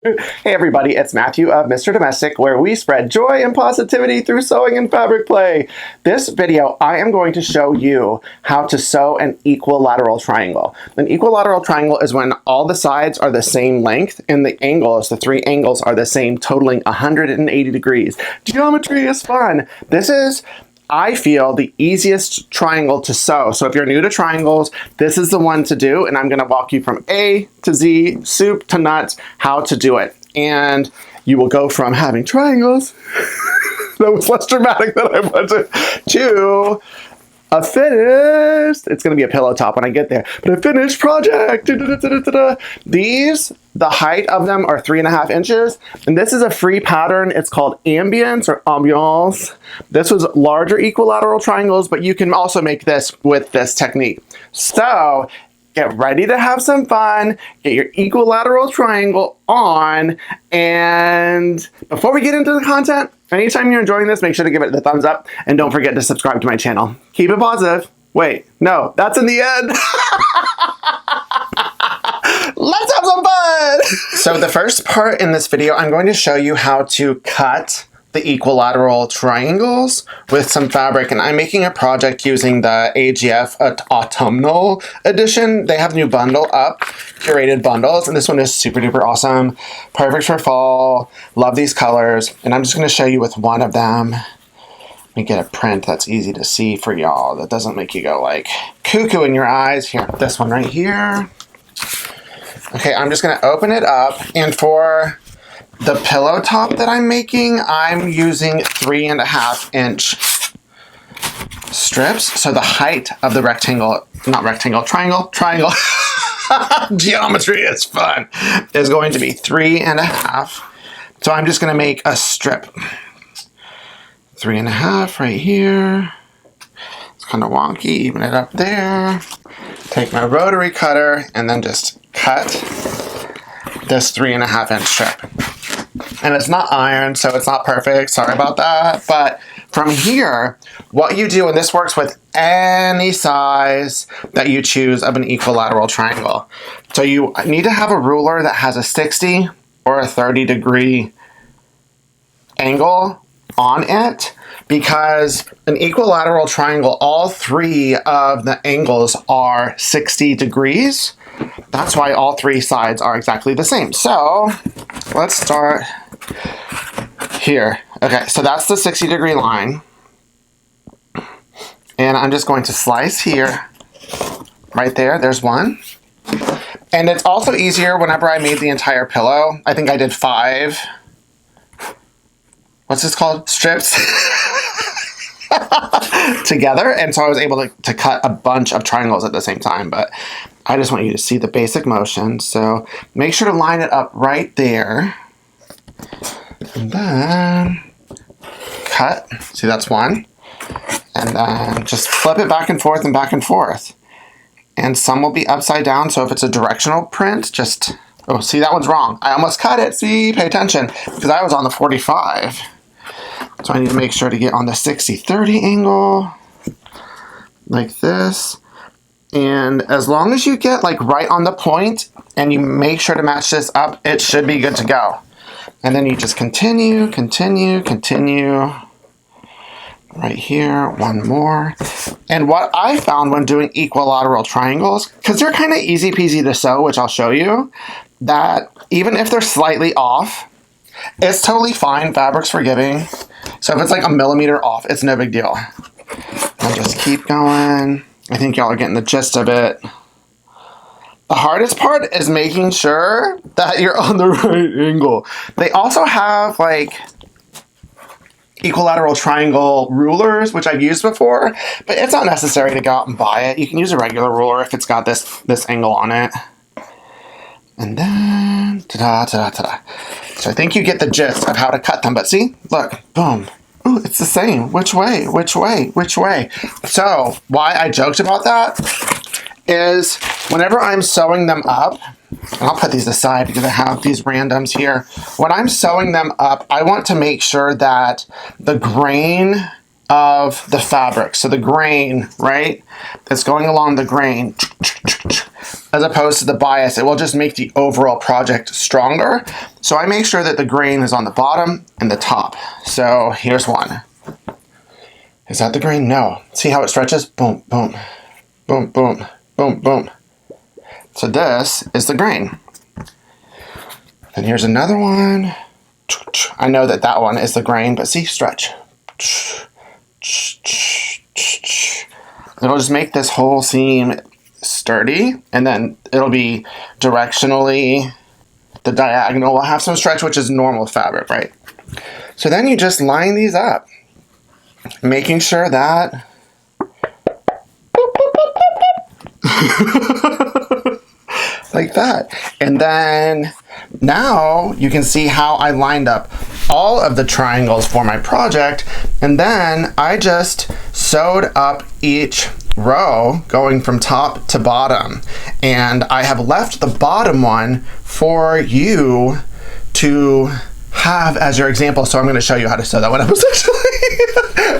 Hey everybody, it's Matthew of Mr. Domestic, where we spread joy and positivity through sewing and fabric play. This video, I am going to show you how to sew an equilateral triangle. An equilateral triangle is when all the sides are the same length and the angles, the three angles, are the same, totaling 180 degrees. Geometry is fun. This is, I feel, the easiest triangle to sew. So if you're new to triangles, this is the one to do, and I'm going to walk you from A to Z, soup to nuts, how to do it. And you will go from having triangles, that was less dramatic than I wanted, to a finished, it's going to be a pillow top when I get there, but a finished project. These, the height of them are 3.5 inches, and this is a free pattern. It's called Ambience or Ambiance. This was larger equilateral triangles, but you can also make this with this technique. So get ready to have some fun, get your equilateral triangle on, and before we get into the content, anytime you're enjoying this, make sure to give it the thumbs up, and don't forget to subscribe to my channel. Keep it positive. Wait, no, that's in the end. Let's have some fun! So the first part in this video, I'm going to show you how to cut the equilateral triangles with some fabric, and I'm making a project using the AGF Autumnal Edition. They have new bundle up, curated bundles, and this one is super duper awesome. Perfect for fall. Love these colors, and I'm just going to show you with one of them. Let me get a print that's easy to see for y'all, that doesn't make you go like cuckoo in your eyes. Here, this one right here. Okay, I'm just going to open it up, and for the pillow top that I'm making, I'm using 3.5 inch strips. So the height of the rectangle, not rectangle, triangle, geometry is fun, is going to be 3.5. So I'm just going to make a strip. 3.5 right here. It's kind of wonky, even it up there. Take my rotary cutter and then just cut this 3.5 inch strip. And it's not iron, so it's not perfect. Sorry about that. But from here, what you do, and this works with any size that you choose of an equilateral triangle. So you need to have a ruler that has a 60 or a 30 degree angle on it, because an equilateral triangle, all three of the angles are 60 degrees. That's why all three sides are exactly the same. So let's start here. Okay, so that's the 60 degree line. And I'm just going to slice here. Right there, there's one. And it's also easier whenever I made the entire pillow. I think I did 5. What's this called? Strips. Together. And so I was able to cut a bunch of triangles at the same time. But I just want you to see the basic motion. So make sure to line it up right there. And then cut. See, that's one. And then just flip it back and forth and back and forth. And some will be upside down. So if it's a directional print, just, oh, see, that one's wrong. I almost cut it. See, pay attention, because I was on the 45. So I need to make sure to get on the 60-30 angle, like this. And as long as you get like right on the point and you make sure to match this up, it should be good to go. And then you just continue, continue, continue. Right here, one more. And what I found when doing equilateral triangles, because they're kind of easy peasy to sew, which I'll show you, that even if they're slightly off, it's totally fine. Fabric's forgiving. So if it's like a millimeter off, it's no big deal. I'll just keep going. I think y'all are getting the gist of it. The hardest part is making sure that you're on the right angle. They also have like equilateral triangle rulers, which I've used before, but it's not necessary to go out and buy it. You can use a regular ruler if it's got this angle on it. And then, ta-da, ta-da, ta-da. So I think you get the gist of how to cut them, but see, look, boom. Ooh, it's the same. Which way? Which way? Which way? So why I joked about that is whenever I'm sewing them up, and I'll put these aside because I have these randoms here. When I'm sewing them up, I want to make sure that the grain of the fabric. So the grain, right? It's going along the grain as opposed to the bias. It will just make the overall project stronger. So I make sure that the grain is on the bottom and the top. So here's one. Is that the grain? No. See how it stretches? Boom, boom, boom, boom, boom, boom. So this is the grain. And here's another one. I know that that one is the grain, but see, stretch. It'll just make this whole seam sturdy, and then it'll be directionally, the diagonal will have some stretch, which is normal fabric, right? So then you just line these up, making sure that like that. And then now you can see how I lined up all of the triangles for my project, and then I just sewed up each row going from top to bottom, and I have left the bottom one for you to have as your example. So I'm going to show you how to sew that one up essentially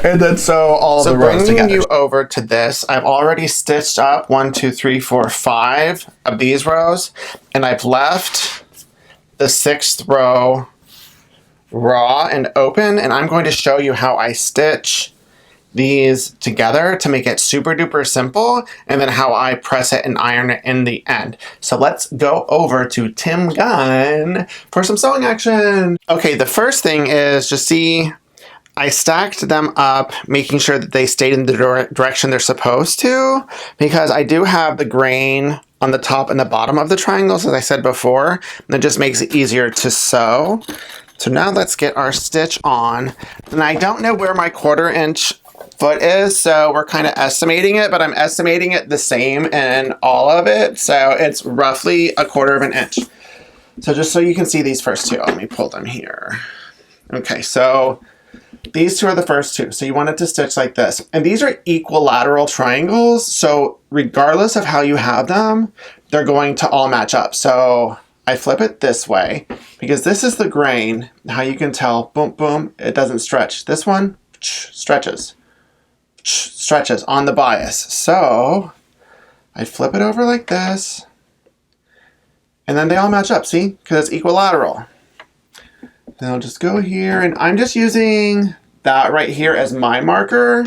and then sew all the rows together. Bringing you over to this, I've already stitched up 1, 2, 3, 4, 5 of these rows, and I've left the 6th row raw and open, and I'm going to show you how I stitch these together to make it super duper simple, and then how I press it and iron it in the end. So let's go over to Tim Gunn for some sewing action. Okay, the first thing is just see, I stacked them up, making sure that they stayed in the direction they're supposed to, because I do have the grain on the top and the bottom of the triangles, as I said before, and it just makes it easier to sew. So now let's get our stitch on. And I don't know where my 1/4 inch foot is, so we're kind of estimating it, but I'm estimating it the same in all of it. So it's roughly 1/4 inch. So just so you can see these first two, let me pull them here. Okay, so these two are the first two. So you want it to stitch like this. And these are equilateral triangles. So regardless of how you have them, they're going to all match up. So I flip it this way because this is the grain. How you can tell, boom, boom, it doesn't stretch. This one stretches on the bias. So I flip it over like this, and then they all match up, see? Because it's equilateral. Then I'll just go here, and I'm just using that right here as my marker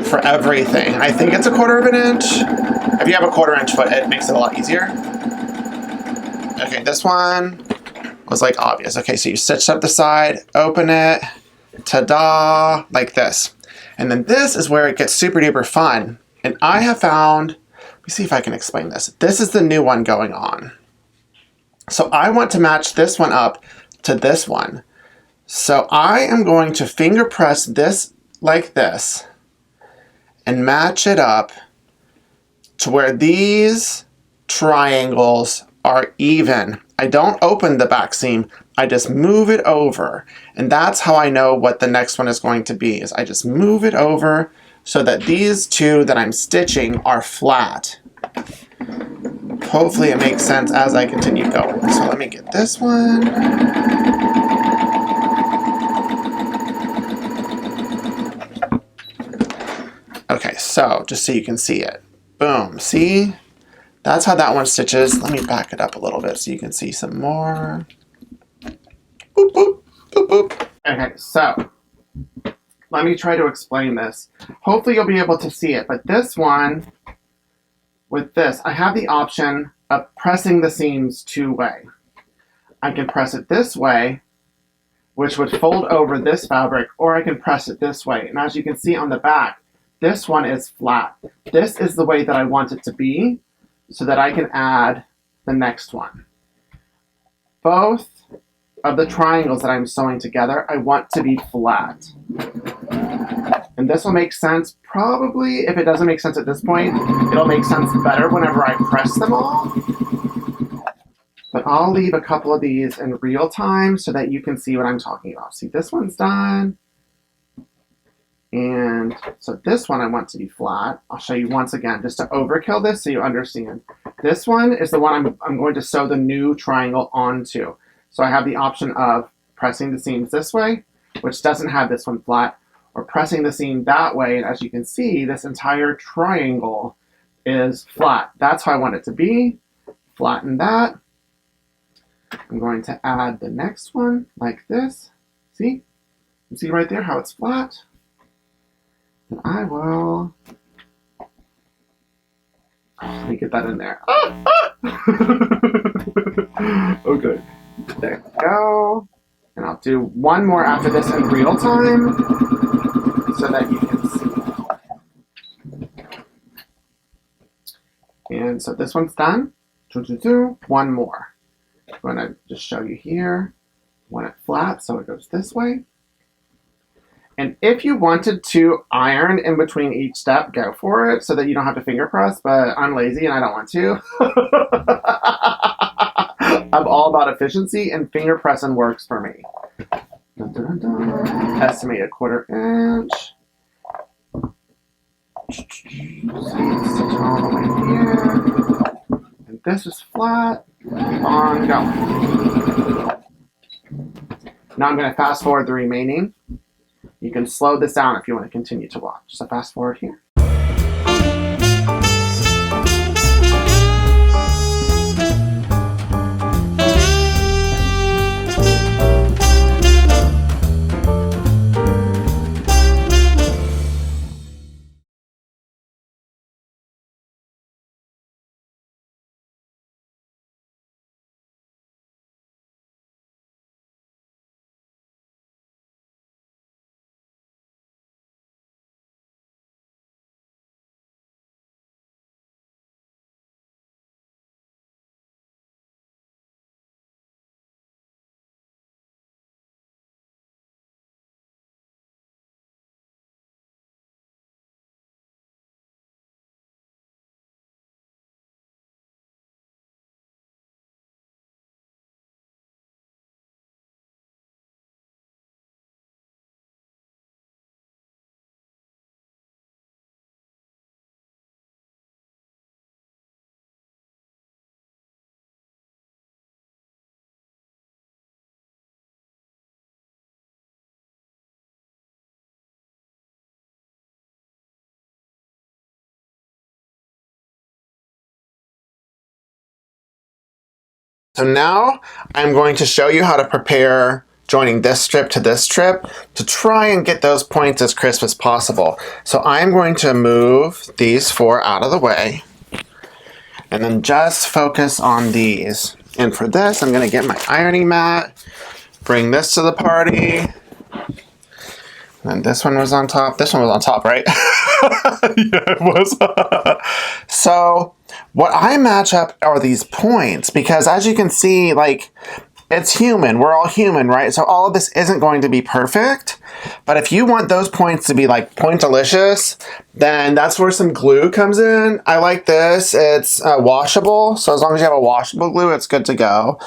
for everything. I think it's 1/4 inch. If you have a 1/4 inch foot, it makes it a lot easier. Okay, this one was like obvious. Okay, so you stitch up the side, open it, ta-da, like this. And then this is where it gets super duper fun. And I have found, let me see if I can explain this. This is the new one going on. So I want to match this one up to this one. So I am going to finger press this like this and match it up to where these triangles are even. I don't open the back seam, I just move it over. And that's how I know what the next one is going to be, is I just move it over so that these two that I'm stitching are flat. Hopefully it makes sense as I continue going. So let me get this one. Okay, so just so you can see it. Boom, see? That's how that one stitches. Let me back it up a little bit so you can see some more. Boop, boop, boop, boop. Okay, so let me try to explain this. Hopefully you'll be able to see it, but this one, with this, I have the option of pressing the seams two-way. I can press it this way, which would fold over this fabric, or I can press it this way. And as you can see on the back, this one is flat. This is the way that I want it to be, so that I can add the next one. Both of the triangles that I'm sewing together, I want to be flat. And this will make sense probably, if it doesn't make sense at this point, it'll make sense better whenever I press them all. But I'll leave a couple of these in real time so that you can see what I'm talking about. See, this one's done. And so this one I want to be flat. I'll show you once again, just to overkill this so you understand. This one is the one I'm going to sew the new triangle onto. So I have the option of pressing the seams this way, which doesn't have this one flat, or pressing the seam that way, and as you can see, this entire triangle is flat. That's how I want it to be. Flatten that. I'm going to add the next one like this. See? You see right there how it's flat? And I will... Let me get that in there. Okay. There we go. And I'll do one more after this in real time so that you can see. And so this one's done. One more. I'm going to just show you here. I want it flat, so it goes this way. And if you wanted to iron in between each step, go for it so that you don't have to finger press, but I'm lazy and I don't want to. I'm all about efficiency, and finger pressing works for me. Dun, dun, dun, dun. Estimate a 1/4 inch. See, it's stitching all the way here. And this is flat. Keep on going. Now I'm going to fast forward the remaining. You can slow this down if you want to continue to watch. So fast forward here. So now I'm going to show you how to prepare joining this strip to this strip to try and get those points as crisp as possible. So I'm going to move these 4 out of the way and then just focus on these. And for this, I'm going to get my ironing mat, bring this to the party. And this one was on top. This one was on top, right? Yeah, it was. So what I match up are these points because as you can see, like, it's human. We're all human, right? So all of this isn't going to be perfect. But if you want those points to be like point-delicious, then that's where some glue comes in. I like this. It's washable. So as long as you have a washable glue, it's good to go.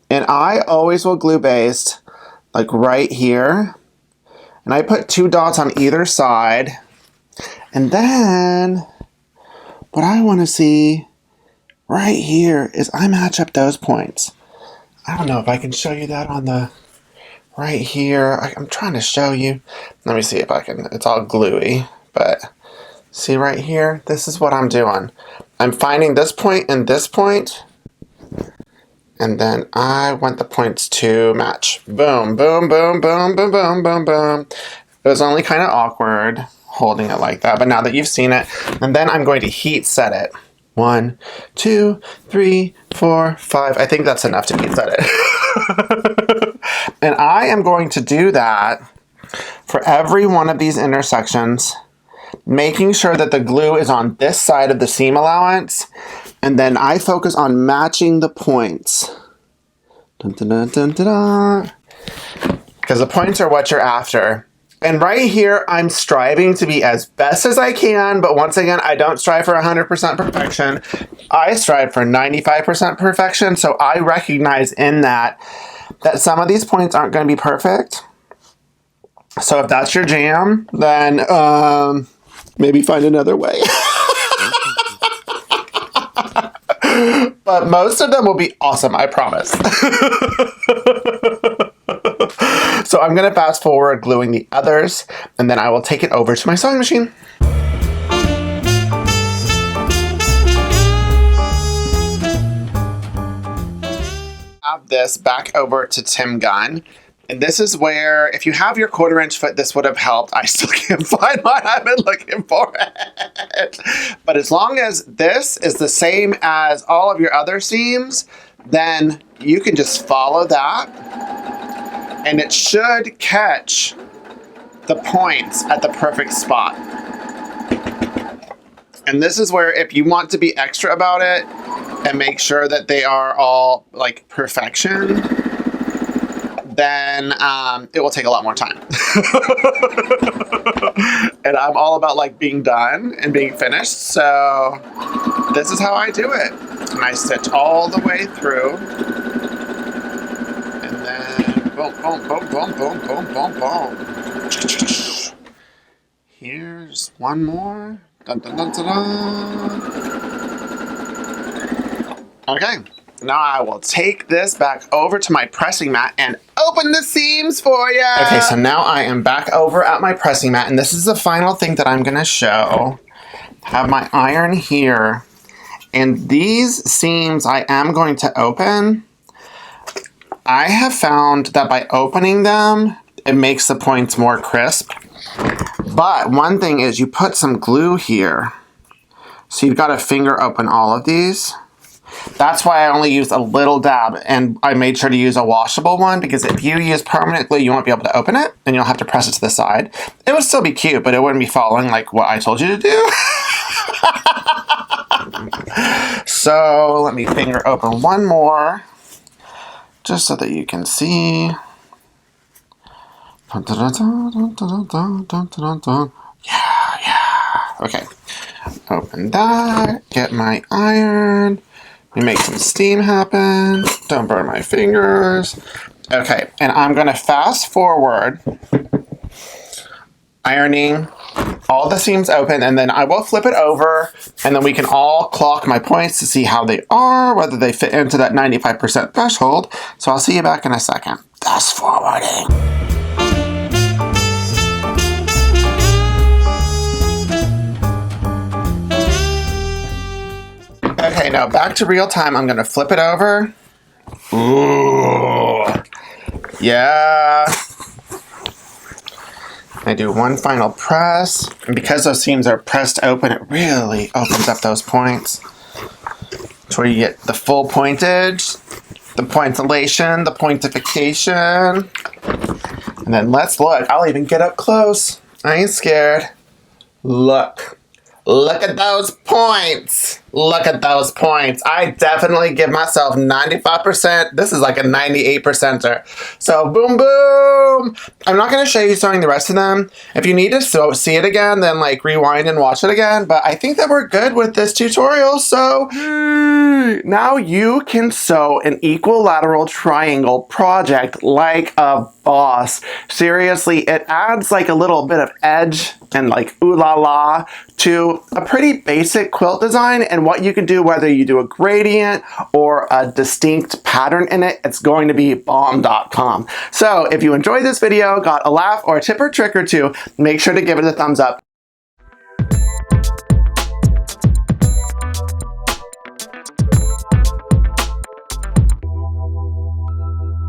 And I always will glue based like right here. And I put 2 dots on either side. And then what I want to see right here is I match up those points. I don't know if I can show you that on the right here. I'm trying to show you. Let me see if I can. It's all gluey. But see right here? This is what I'm doing. I'm finding this point and this point. And then I want the points to match. Boom, boom, boom, boom, boom, boom, boom, boom. It was only kind of awkward holding it like that, but now that you've seen it, and then I'm going to heat set it. 1, 2, 3, 4, 5. I think that's enough to heat set it. And I am going to do that for every one of these intersections, making sure that the glue is on this side of the seam allowance. And then I focus on matching the points. Dun, dun, dun, dun, dun, dun. Because the points are what you're after. And right here, I'm striving to be as best as I can. But once again, I don't strive for 100% perfection. I strive for 95% perfection. So I recognize in that some of these points aren't going to be perfect. So if that's your jam, then maybe find another way. But most of them will be awesome, I promise. So I'm gonna fast forward gluing the others, and then I will take it over to my sewing machine. Have this back over to Tim Gunn. And this is where, if you have your 1/4" foot, this would have helped. I still can't find mine. I've been looking for it. But as long as this is the same as all of your other seams, then you can just follow that. And it should catch the points at the perfect spot. And this is where, if you want to be extra about it and make sure that they are all like perfection, then it will take a lot more time. And I'm all about like being done and being finished. So this is how I do it. And I stitch all the way through. And then boom, boom, boom, boom, boom, boom, boom, boom. Here's one more. Dun, dun, dun, dun, dun. Okay. Now I will take this back over to my pressing mat and open the seams for you. Okay, so now I am back over at my pressing mat, and this is the final thing that I'm gonna show. Have my iron here, and these seams I am going to open. I have found that by opening them, it makes the points more crisp. But one thing is you put some glue here. So you've got to finger open all of these. That's why I only used a little dab, and I made sure to use a washable one, because if you use permanent glue, you won't be able to open it, and you'll have to press it to the side. It would still be cute, but it wouldn't be following like what I told you to do. So let me finger open one more, just so that you can see. Yeah. Okay. Open that, get my iron. We make some steam happen. Don't burn my fingers. Okay, and I'm gonna fast forward, ironing all the seams open, and then I will flip it over, and then we can all clock my points to see how they are, whether they fit into that 95% threshold. So I'll see you back in a second. Fast forwarding. Okay, now back to real time. I'm gonna flip it over. Ooh, yeah. I do one final press, and because those seams are pressed open, it really opens up those points. It's where you get the full pointage, the pointillation, the pointification. And then let's look. I'll even get up close. I ain't scared. Look. Look at those points. Look at those points. I definitely give myself 95%. This is like a 98%er. So boom, boom. I'm not going to show you sewing the rest of them. If you need to see it again, then like rewind and watch it again. But I think that we're good with this tutorial. So now you can sew an equilateral triangle project like a boss. Seriously, it adds like a little bit of edge and like ooh la la to a pretty basic quilt design, and what you can do, whether you do a gradient or a distinct pattern in it, it's going to be bomb.com. So if you enjoyed this video, got a laugh or a tip or trick or two, make sure to give it a thumbs up.